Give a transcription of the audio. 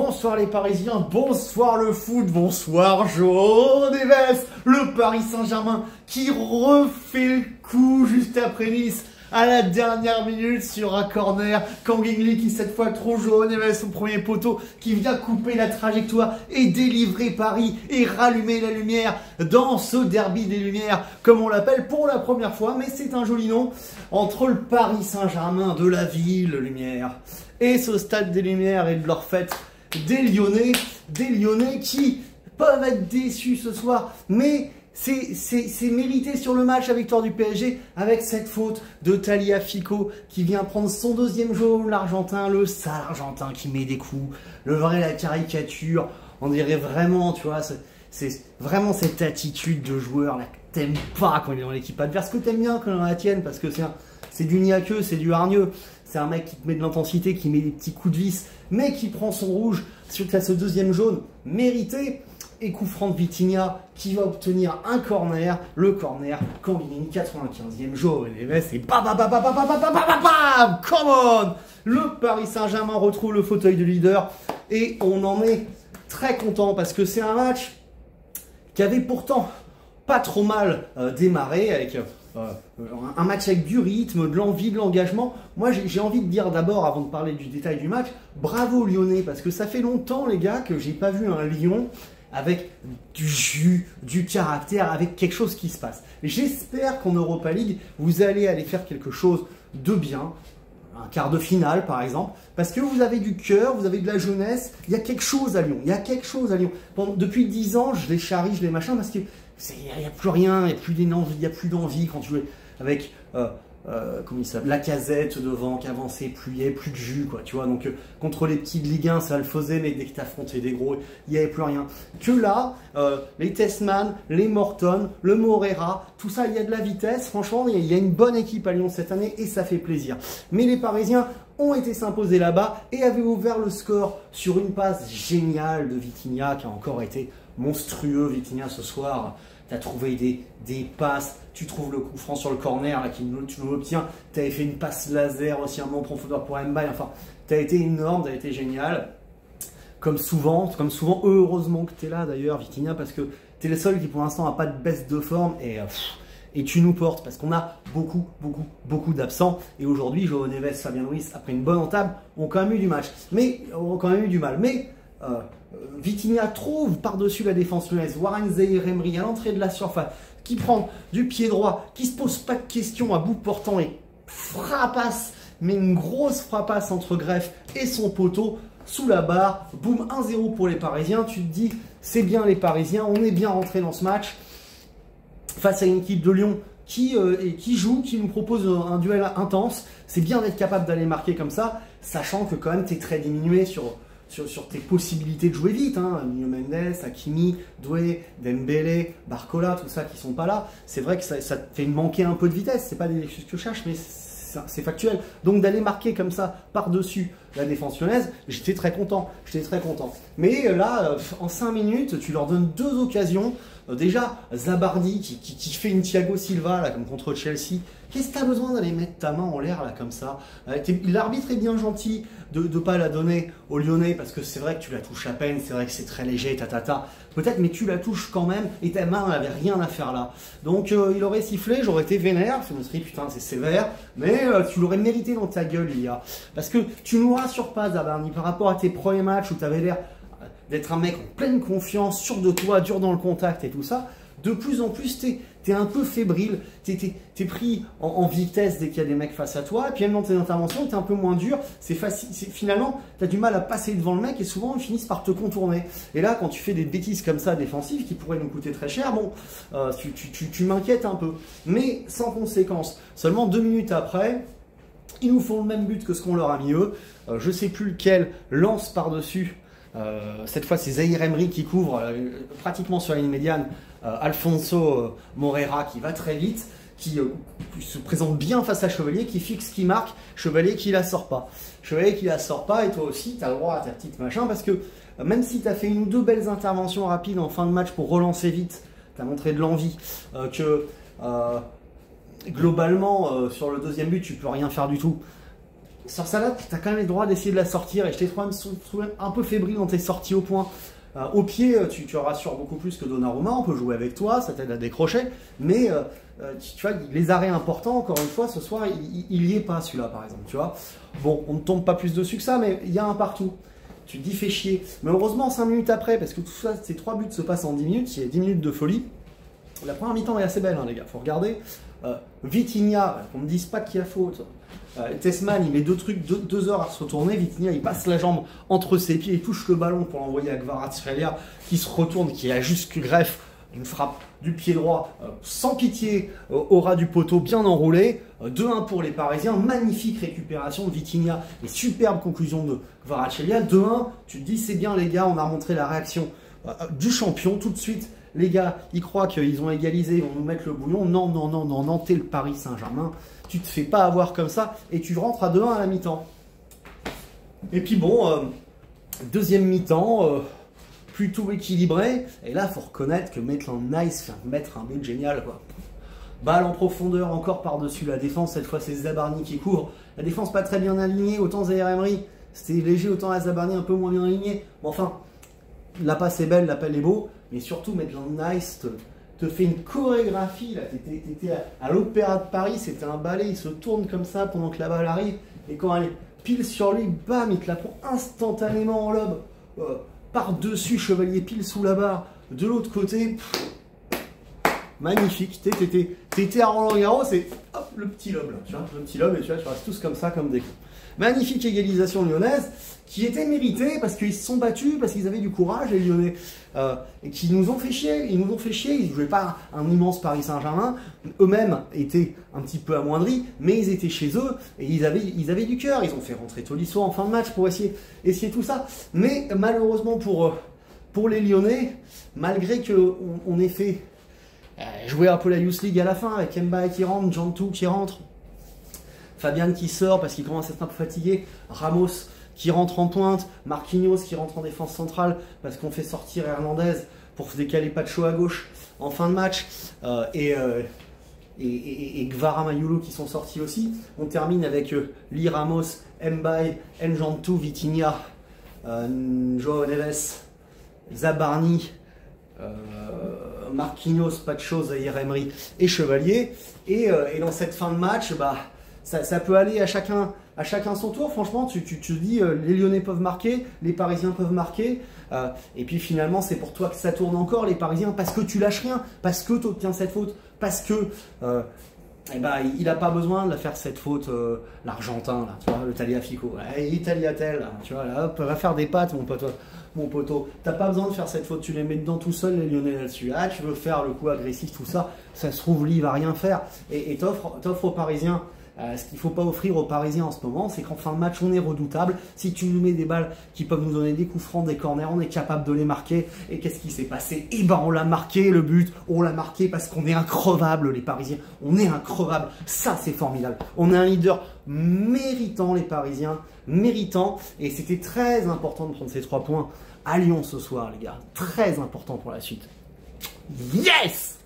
Bonsoir les Parisiens, bonsoir le foot, bonsoir João Neves, le Paris Saint-Germain qui refait le coup juste après Nice à la dernière minute sur un corner. Kangin qui cette fois trouve João Neves au premier poteau qui vient couper la trajectoire et délivrer Paris et rallumer la lumière dans ce derby des Lumières comme on l'appelle pour la première fois, mais c'est un joli nom, entre le Paris Saint-Germain de la ville Lumière et ce stade des Lumières et de leur fête des Lyonnais qui peuvent être déçus ce soir, mais c'est mérité sur le match, la victoire du PSG, avec cette faute de Tagliafico qui vient prendre son deuxième jaune, l'Argentin, le sale Argentin qui met des coups, le vrai, la caricature, on dirait vraiment, tu vois, c'est vraiment cette attitude de joueur là que t'aimes pas quand il est dans l'équipe adverse, que t'aimes bien quand il est dans la tienne, parce que c'est du niaqueux, c'est du hargneux. C'est un mec qui te met de l'intensité, qui met des petits coups de vis, mais qui prend son rouge suite à ce deuxième jaune mérité. Et coup franc de Vitinha qui va obtenir un corner. Le corner, Kangin, 95e, João Neves et bam, come on. Le Paris Saint-Germain retrouve le fauteuil de leader et on en est très content parce que c'est un match qui avait pourtant pas trop mal démarré avec... un match avec du rythme, de l'envie, de l'engagement. Moi, j'ai envie de dire d'abord, avant de parler du détail du match, bravo Lyonnais, parce que ça fait longtemps, les gars, que j'ai pas vu un Lyon avec du jus, du caractère, avec quelque chose qui se passe. J'espère qu'en Europa League, vous allez aller faire quelque chose de bien, un quart de finale par exemple, parce que vous avez du cœur, vous avez de la jeunesse, il y a quelque chose à Lyon, il y a quelque chose à Lyon. Depuis 10 ans, je les charrie, je les machins, parce que il n'y a plus rien, il n'y a plus d'envie quand tu joues avec comment il s'appelle, Lacazette devant qui avançait plus, il n'y avait plus de jus, quoi, tu vois. Donc contre les petits de Ligue 1, ça le faisait, mais dès que tu affrontais des gros, il n'y avait plus rien. Que là, les Tessman, les Morton, le Morera, tout ça, il y a de la vitesse. Franchement, il y a une bonne équipe à Lyon cette année et ça fait plaisir. Mais les Parisiens ont été s'imposer là-bas et avaient ouvert le score sur une passe géniale de Vitinha qui a encore été monstrueux. Vitinha ce soir, tu as trouvé des passes, tu trouves le coup franc sur le corner là, tu nous l'obtiens, tu avais fait une passe laser aussi, un moment profondeur pour Mbaye, enfin, tu as été énorme, tu as été génial. Comme souvent, heureusement que tu es là d'ailleurs, Vitinha, parce que tu es le seul qui pour l'instant n'a pas de baisse de forme et tu nous portes parce qu'on a beaucoup d'absents. Et aujourd'hui, João Neves, Fabien Ruiz, après une bonne entame, ont quand même eu du match, mais ont quand même eu du mal. Mais Vitinha trouve par-dessus la défense lyonnaise Warren Zaïre-Emery à l'entrée de la surface, qui prend du pied droit, qui se pose pas de questions à bout portant et frappasse, mais une grosse frappasse entre Greff et son poteau sous la barre. Boum, 1-0 pour les Parisiens. Tu te dis, c'est bien les Parisiens, on est bien rentré dans ce match face à une équipe de Lyon qui joue, qui nous propose un duel intense. C'est bien d'être capable d'aller marquer comme ça, sachant que quand même tu es très diminué sur tes possibilités de jouer vite, hein. Nuno Mendes, Hakimi, Doué, Dembélé, Barcola, tout ça qui sont pas là. C'est vrai que ça te fait manquer un peu de vitesse, c'est pas des excuses que je cherche, mais c'est factuel. Donc d'aller marquer comme ça par-dessus la défense lyonnaise, j'étais très content. Mais là, en 5 minutes, tu leur donnes 2 occasions. Déjà, Zabardi qui fait une Thiago Silva là, comme contre Chelsea. Qu'est-ce que tu as besoin d'aller mettre ta main en l'air là comme ça? L'arbitre est bien gentil de ne pas la donner aux Lyonnais parce que c'est vrai que tu la touches à peine, c'est vrai que c'est très léger, peut-être, mais tu la touches quand même et ta main n'avait rien à faire là. Donc il aurait sifflé, j'aurais été vénère, je me serais dit putain c'est sévère, mais tu l'aurais mérité dans ta gueule, Lia. Parce que tu nous rassures pas, Zabardi, par rapport à tes premiers matchs où tu avais l'air d'être un mec en pleine confiance, sûr de toi, dur dans le contact et tout ça. De plus en plus, t'es un peu fébrile, t'es pris en vitesse dès qu'il y a des mecs face à toi, et puis même dans tes interventions, t'es un peu moins dur, c'est facile, finalement, t'as du mal à passer devant le mec, et souvent, ils finissent par te contourner. Et là, quand tu fais des bêtises comme ça, défensives, qui pourraient nous coûter très cher, bon, tu m'inquiètes un peu, mais sans conséquence. Seulement 2 minutes après, ils nous font le même but que ce qu'on leur a mis eux, je sais plus lequel, lance par-dessus. Cette fois, c'est Zaïre-Emery qui couvre pratiquement sur la ligne médiane Alfonso Morera qui va très vite, qui se présente bien face à Chevalier, qui fixe, qui marque, Chevalier qui la sort pas. Chevalier qui la sort pas, et toi aussi, tu as le droit à ta petite machin, parce que même si tu as fait 1 ou 2 belles interventions rapides en fin de match pour relancer vite, tu as montré de l'envie, globalement, sur le deuxième but, tu peux rien faire du tout. sur ça là, tu as quand même le droit d'essayer de la sortir et je t'ai trouvé un peu fébrile dans tes sorties au point. Au pied, tu rassures beaucoup plus que Donnarumma, on peut jouer avec toi, ça t'aide à décrocher, mais tu vois, les arrêts importants, encore une fois, ce soir, il y est pas celui-là par exemple, tu vois. Bon, on ne tombe pas plus dessus que ça, mais il y a un partout. Tu te dis fait chier. Mais heureusement, 5 minutes après, parce que tout ça, ces 3 buts se passent en 10 minutes, il y a 10 minutes de folie. La première mi-temps est assez belle, hein, les gars, faut regarder. Vitinha, qu'on ne me dise pas qu'il y a faute. Tessman, il met 2 heures à se retourner. Vitinha, il passe la jambe entre ses pieds, il touche le ballon pour l'envoyer à Kvaratskhelia, qui se retourne, qui a juste greffe une frappe du pied droit sans pitié au ras du poteau, bien enroulé. 2-1 pour les Parisiens, magnifique récupération de Vitinha et superbe conclusion de Kvaratskhelia. 2-1, tu te dis c'est bien les gars, on a montré la réaction du champion tout de suite. Les gars, ils croient qu'ils ont égalisé, ils vont nous mettre le bouillon. Non, non, non, non, non, t'es le Paris Saint-Germain. Tu te fais pas avoir comme ça et tu rentres à 2-1 à la mi-temps. Et puis bon, deuxième mi-temps, plutôt équilibré. Et là, il faut reconnaître que Maitland Niles vient de mettre un but génial, quoi. Balle en profondeur, encore par-dessus la défense. Cette fois, c'est Zabarni qui couvre. La défense pas très bien alignée. Autant Zaïre Emery, c'était léger, autant Zabarni un peu moins bien aligné. Bon, enfin, la passe est belle, l'appel est beau. Mais surtout, Maitland Niles te fait une chorégraphie. Tu étais à l'Opéra de Paris, c'était un ballet. Il se tourne comme ça pendant que la balle arrive. Et quand elle est pile sur lui, bam, il te la prend instantanément en lobe. Par-dessus, Chevalier pile sous la barre. De l'autre côté, magnifique. T'étais à Roland-Garros et hop, le petit lobe là. Tu vois, le petit lobe et tu restes tous comme ça, comme des cons. Magnifique égalisation lyonnaise qui était méritée parce qu'ils se sont battus, parce qu'ils avaient du courage, les Lyonnais, et qui nous ont fait chier. Ils nous ont fait chier. Ils ne jouaient pas un immense Paris Saint-Germain. Eux-mêmes étaient un petit peu amoindris, mais ils étaient chez eux et ils avaient du cœur. Ils ont fait rentrer Tolisso en fin de match pour essayer tout ça. Mais malheureusement pour les Lyonnais, malgré qu'on ait fait jouer un peu la Youth League à la fin, avec Mbaye qui rentre, Jantou qui rentre, Fabian qui sort parce qu'il commence à être un peu fatigué, Ramos qui rentre en pointe, Marquinhos qui rentre en défense centrale parce qu'on fait sortir Hernandez pour décaler Pacho à gauche en fin de match, et Gvara Mayulu qui sont sortis aussi. On termine avec Lee Ramos, Mbaye, Njantou, Vitinha, Joao Neves, Zabarni, Marquinhos, Pacho, Zaïre Emery et Chevalier. Et dans cette fin de match, bah, ça peut aller à chacun son tour. Franchement, tu te dis, les Lyonnais peuvent marquer, les Parisiens peuvent marquer. Et puis finalement, c'est pour toi que ça tourne encore, les Parisiens, parce que tu lâches rien, parce que tu obtiens cette faute, parce que il n'a pas besoin de faire cette faute, l'Argentin, là, tu vois, le Tagliafico, Tagliatelle, tu vois, là, hop, va faire des pattes, mon poteau. T'as pas besoin de faire cette faute, tu les mets dedans tout seul, les Lyonnais là-dessus. Ah, tu veux faire le coup agressif, tout ça, ça se trouve, lui, il va rien faire. Et t'offres aux Parisiens. Ce qu'il ne faut pas offrir aux Parisiens en ce moment, c'est qu'en fin de match, on est redoutable. Si tu nous mets des balles qui peuvent nous donner des coups francs, des corners, on est capable de les marquer. Et qu'est-ce qui s'est passé? Eh ben, on l'a marqué, le but. On l'a marqué parce qu'on est increvables, les Parisiens. On est increvables. Ça, c'est formidable. On a un leader méritant, les Parisiens. Méritant. Et c'était très important de prendre ces 3 points à Lyon ce soir, les gars. Très important pour la suite. Yes!